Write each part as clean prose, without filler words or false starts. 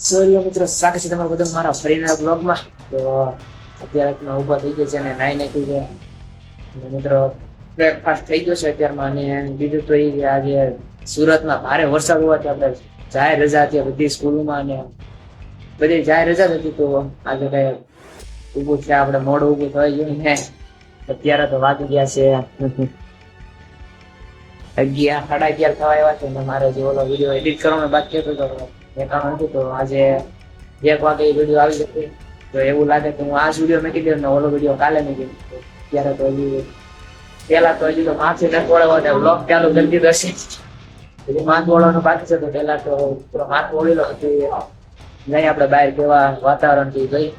Sorry મિત્રો, સ્વાગત છે તમારું બધું મારા ફરીના બ્લોગમાં. તો અત્યારે ઉભા થઈ ગયા છે અને નાઈ નાખ્યું છે. મિત્રો બ્રેકફાસ્ટ થઈ ગયો છે અત્યારમાં. અને બીજું તો એ આજે સુરતમાં ભારે વરસાદ હોવાથી આપણે જાહેર રજા હતી બધી સ્કૂલોમાં અને બધી જાહેર રજા હતી. તો આજે કઈ ઊભું છે આપણે મોડું ઊભું થઈ ગયું ને અત્યારે તો વાગી ગયા છે 11, સાડા 11 થવા આવ્યા છે. અને મારે જે ઓલો વિડીયો એડિટ કરવાનો બાકી હતો એ કામ હતું. તો આજે 1 વાગે વિડીયો આવી જશે. તો એવું લાગે કે હું આ વિડીયો મેં કીધું ને ઓલો વિડીયો કાલે મેં કીધું. ત્યારે તો હજી પેલા તો હજી તો માથે નથી વળવા બ્લોગ ચાલુ કરી દીધો હશે. હજી માથું વળવાનું બાકી છે. તો પેલા તો માથું વળી લો પછી નહીં આપણે બહાર કેવા વાતાવરણ થી ગઈ.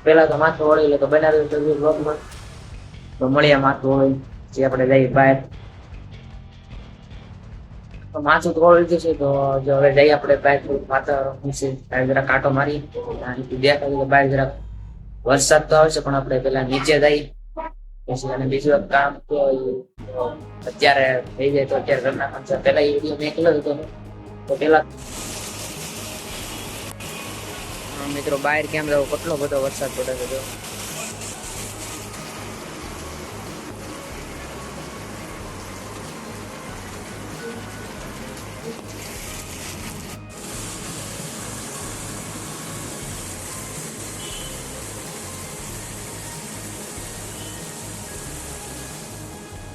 પેલા તો માથું વળી લે તો બનાવી તો બ્લોગમાં તો મળીએ માથું વળી જે આપણે જઈએ બહાર. માથું તો વળી જશે. તો જો હવે જઈએ આપણે બહાર થોડુંક વાતાવરણ છે જરા કાંટો મારી દેખાય બહાર જરાક વરસાદ તો આવશે પણ આપણે પેલા નીચે જઈએ પછી. અને બીજું એક કામ તો અત્યારે થઈ જાય તો અત્યારે ઘરના કામ છે. પેલા એ વિડીયો મેં કર્યો હતો તો પેલા મિત્રો બહાર કેમ જવું, કેટલો બધો વરસાદ પડે છે. જો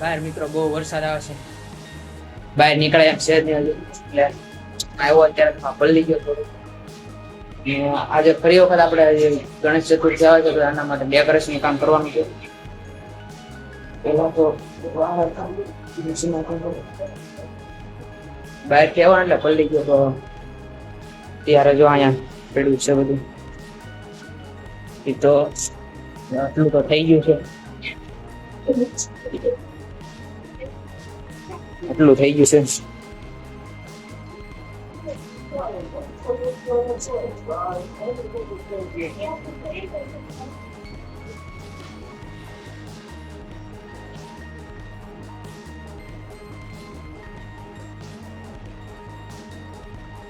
બહાર મિત્રો બહુ વરસાદ આવે છે. બહાર નીકળે એમ છે નહીં એટલે આવ્યો અત્યારે પલળી ગયો થોડું. આજે ફરી વખત આપણે ગણેશ ચતુર્થી આવે છે તો એના માટે ડેકોરેશન કામ કરવાનું છે. પેલા તો બહાર કહેવાનું એટલે પલળી ગયો. તો ત્યારે જો અહીંયા પડ્યું છે બધું. એ તો આટલું તો થઈ ગયું છે. એટલું થઈ ગયું છે.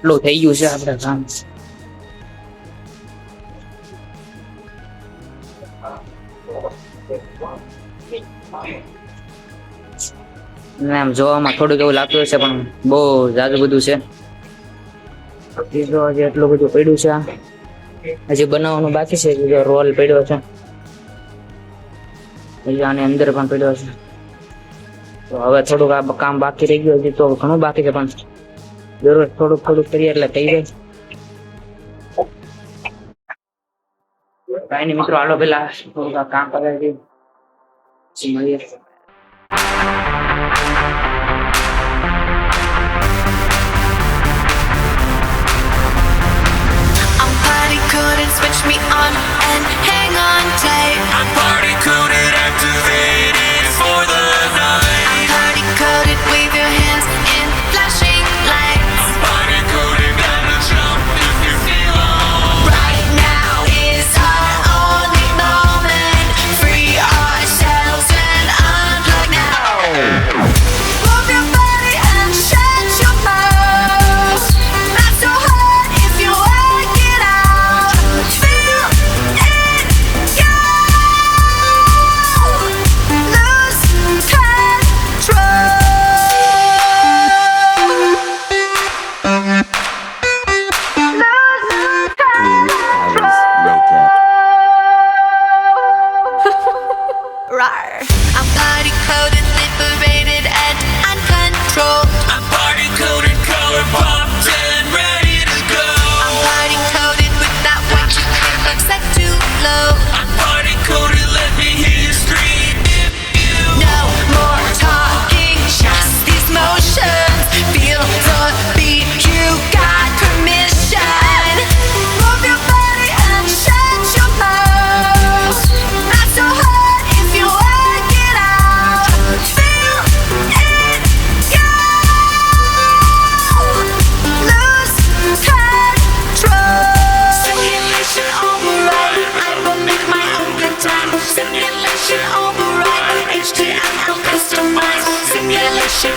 એટલું થઈ ગયું છે આપણે કામ. આમ જોવામાં થોડુંક એવું લાગતું હશે પણ બહુ જાજુ બધું છે. હજી એટલું બધું પડ્યું છે. હજી બનાવવાનું બાકી છે. બીજો રોલ પડ્યો છે. આની અંદર પણ પડ્યો છે. તો હવે થોડુંક આ કામ બાકી રહી ગયું. હજી તો ઘણું બાકી છે પણ જરૂર થોડુંક કરીએ એટલે થઈ જાય. કાંઈ નહીં મિત્રો, હાલો પેલા થોડુંક આ કામ કરે છે મળીએ. Couldn't switch me on and hang on tight. I'm party coded, activated for the night. I'm party coded, wave your hands in flashing lights. I'm party coded, gotta jump if you feel right. Now is our only moment. Free ourselves and unplug now. Move your body and shut your mouth. Not so hard if you work it out. Feel it, yeah.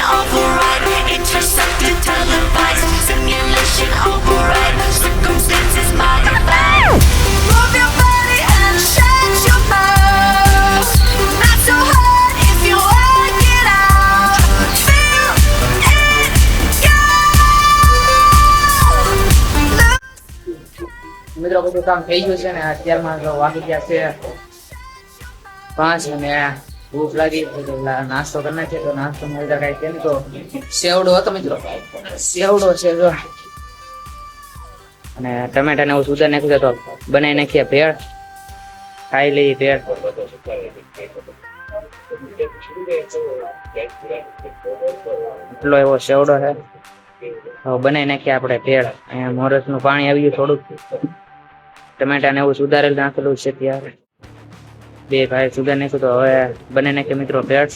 override, intercepted, televised, simulation override, circumstances modified. Move your body and shut your mouth. Not so hard if you work it out. Feel it go. મિત્રો બધું કામ થઈ ગયું છે ને અત્યારમાં તો વાગી ગયા છે 5 અને ભૂખ લાગી તો નાસ્તો કરી નાખીએ. તો નાસ્તો મળતા કઈ કેમ તો સેવડો હતો મિત્રો, સેવડો છે જો, અને ટમેટા ને એવું સુધાર નાખ્યું તો બનાવી નાખીએ ભેળ, ખાઈ લઈએ ભેળ. એટલો એવો સેવડો છે. હવે બનાવી નાખીએ આપણે ભેળ. અહીંયા મોરસનું પાણી આવી ગયું થોડુંક, ટમેટા ને એવું સુધારેલ નાખેલું છે ત્યારે બે ભાઈ સુધાર નાખ્યું. તો હવે બને નાખીએ મિત્રો ભેળ.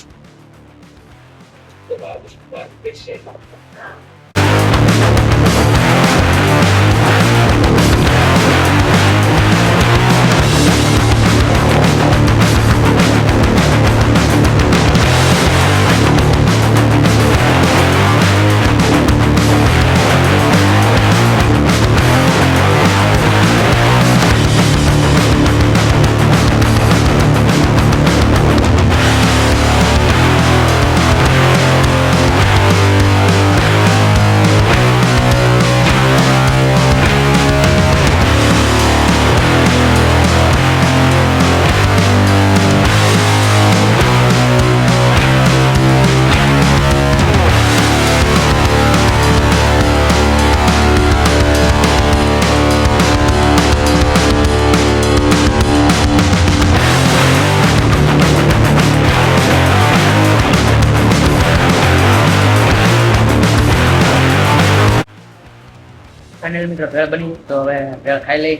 ફાઇનલ મિત્રો ભેળ બની. તો હવે ભેળ ખાઈ લઈ.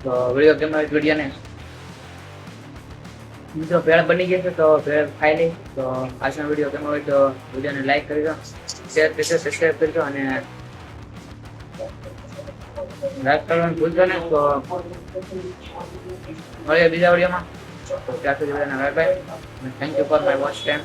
તો વિડીયો કેમ આવ્યો વિડીયોને મિત્રો ભેળ બની ગઈ છે તો ભેળ ખાઈ લઈ. તો આજનો વિડીયો કેમ હોય તો વિડીયોને લાઈક કરી દો, શેર કરજો, સબસ્ક્રાઈબ કરજો અને લાઈક કરવાનું ભૂલશો નહીં. તો મળીએ બીજા વિડીયોમાં. તો ત્યાં સુધી બધાને bye bye. Thank you for my watch time.